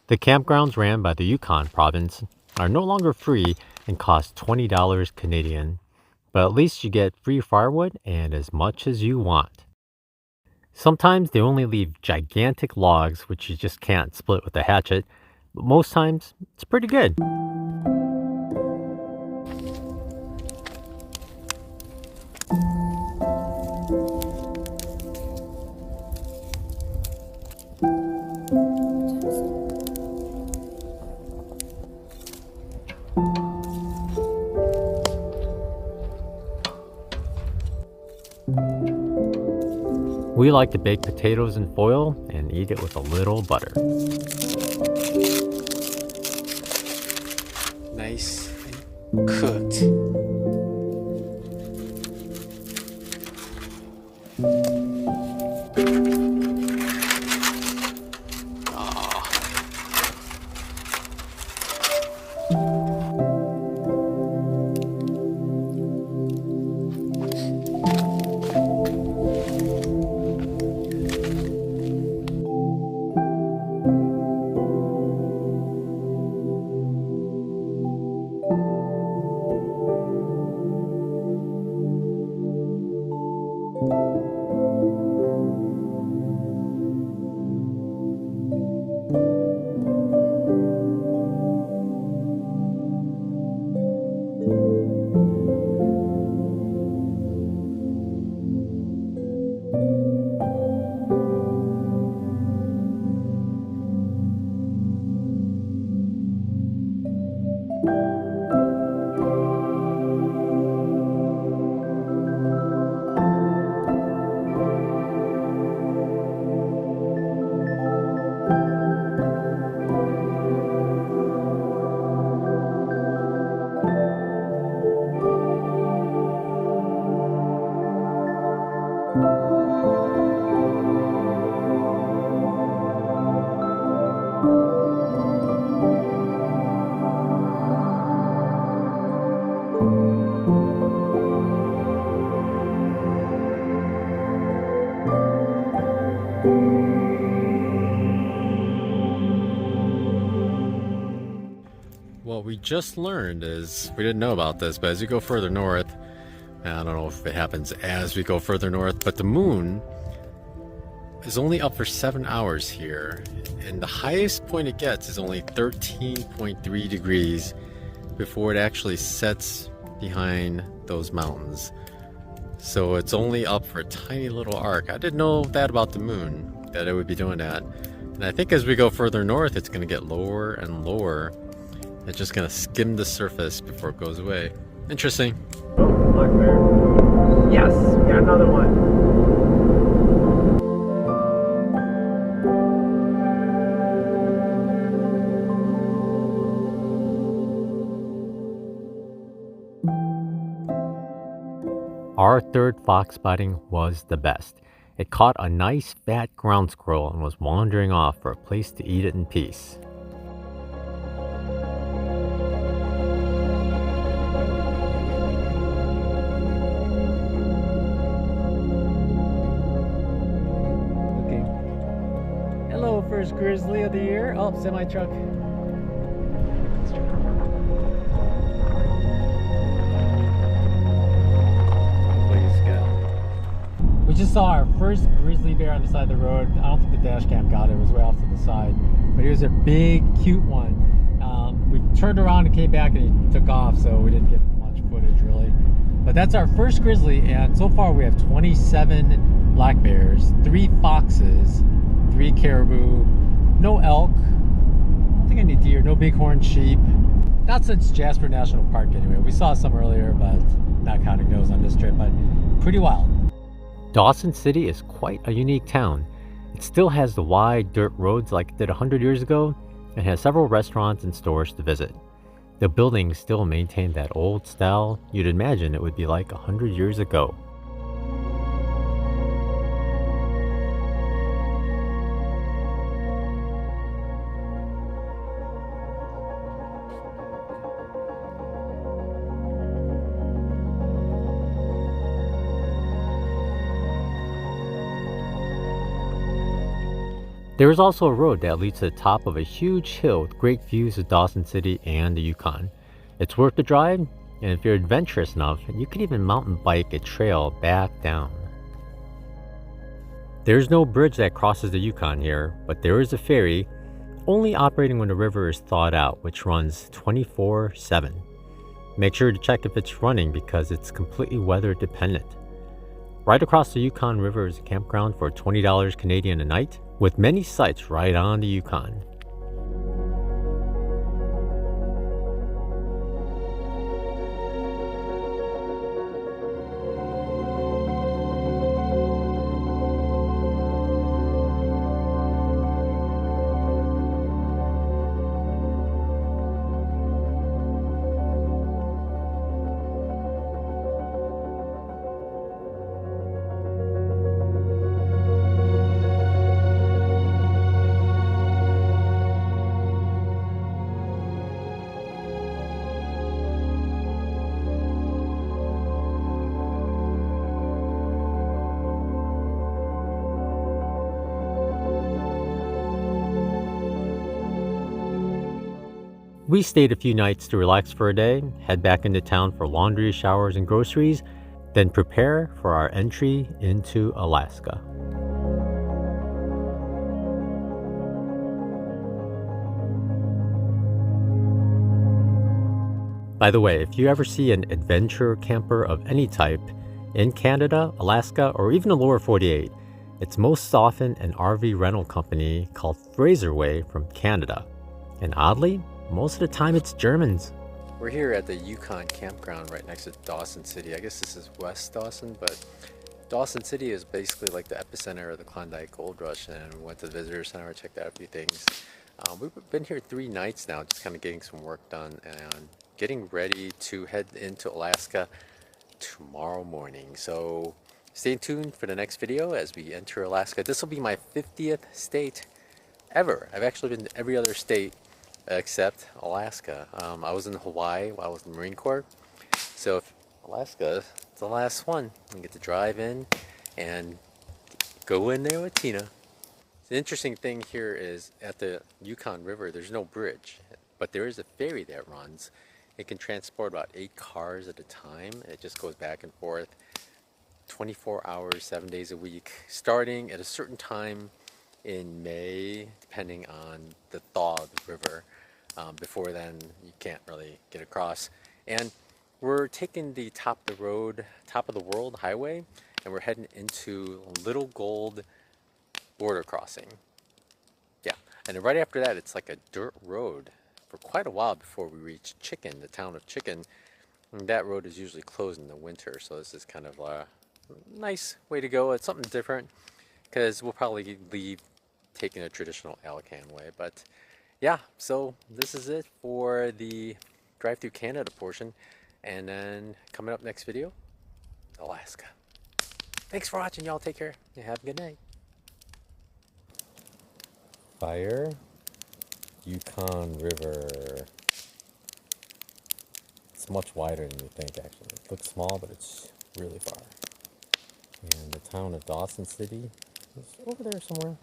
The campgrounds ran by the Yukon province are no longer free and cost $20 Canadian, but at least you get free firewood and as much as you want. Sometimes they only leave gigantic logs which you just can't split with a hatchet, but most times it's pretty good. We like to bake potatoes in foil and eat it with a little butter. Nice and cooked. What we just learned is, we didn't know about this, but as you go further north, and I don't know if it happens as we go further north, but the moon is only up for 7 hours here, and the highest point it gets is only 13.3 degrees before it actually sets behind those mountains. So it's only up for a tiny little arc. I didn't know that about the moon, that it would be doing that. And I think as we go further north, it's going to get lower and lower. It's just going to skim the surface before it goes away. Interesting. Oh, black bear. Yes, we got another one. Our third fox spotting was the best. It caught a nice fat ground squirrel and was wandering off for a place to eat it in peace. Hello, first grizzly of the year. Oh, semi-truck. We just saw our first grizzly bear on the side of the road. I don't think the dash cam got it. It was way off to the side. But he was a big, cute one. We turned around and came back and he took off, so we didn't get much footage really. But that's our first grizzly, and so far we have 27 black bears, 3 foxes, 3 caribou, no elk, I don't think any deer, no bighorn sheep. Not since Jasper National Park anyway. We saw some earlier, but not counting those on this trip, but pretty wild. Dawson City is quite a unique town. It still has the wide dirt roads like it did 100 years ago, and has several restaurants and stores to visit. The buildings still maintain that old style you'd imagine it would be like 100 years ago. There is also a road that leads to the top of a huge hill with great views of Dawson City and the Yukon. It's worth the drive, and if you're adventurous enough, you could even mountain bike a trail back down. There's no bridge that crosses the Yukon here, but there is a ferry, only operating when the river is thawed out, which runs 24/7. Make sure to check if it's running because it's completely weather dependent. Right across the Yukon River is a campground for $20 Canadian a night, with many sites right on the Yukon. We stayed a few nights to relax for a day, head back into town for laundry, showers, and groceries, then prepare for our entry into Alaska. By the way, if you ever see an adventure camper of any type in Canada, Alaska, or even the lower 48, it's most often an RV rental company called Fraserway from Canada. And oddly, most of the time it's Germans. We're here at the Yukon campground right next to Dawson City. I guess this is West Dawson, but Dawson City is basically like the epicenter of the Klondike Gold Rush, and we went to the visitor center, checked out a few things. We've been here 3 nights now, just kind of getting some work done and getting ready to head into Alaska tomorrow morning. So stay tuned for the next video as we enter Alaska. This will be my 50th state ever. I've actually been to every other state except Alaska. I was in Hawaii while I was in the Marine Corps. So if Alaska is the last one, I get to drive in and go in there with Tina. The interesting thing here is at the Yukon River, there's no bridge, but there is a ferry that runs. It can transport about 8 cars at a time. It just goes back and forth 24 hours, 7 days a week, starting at a certain time in May, depending on the thaw of the river. Before then, you can't really get across. And we're taking the top of the world highway, and we're heading into Little Gold border crossing. Yeah, and then right after that, it's like a dirt road for quite a while before we reach Chicken, the town of Chicken. And that road is usually closed in the winter, so this is kind of a nice way to go. It's something different because we'll probably leave taking a traditional Alcan way, but yeah, so this is it for the drive through Canada portion, and then coming up next video, Alaska. Thanks for watching, y'all. Take care and have a good night. Fire, Yukon River. It's much wider than you think, actually. It looks small, but it's really far. And the town of Dawson City is over there somewhere.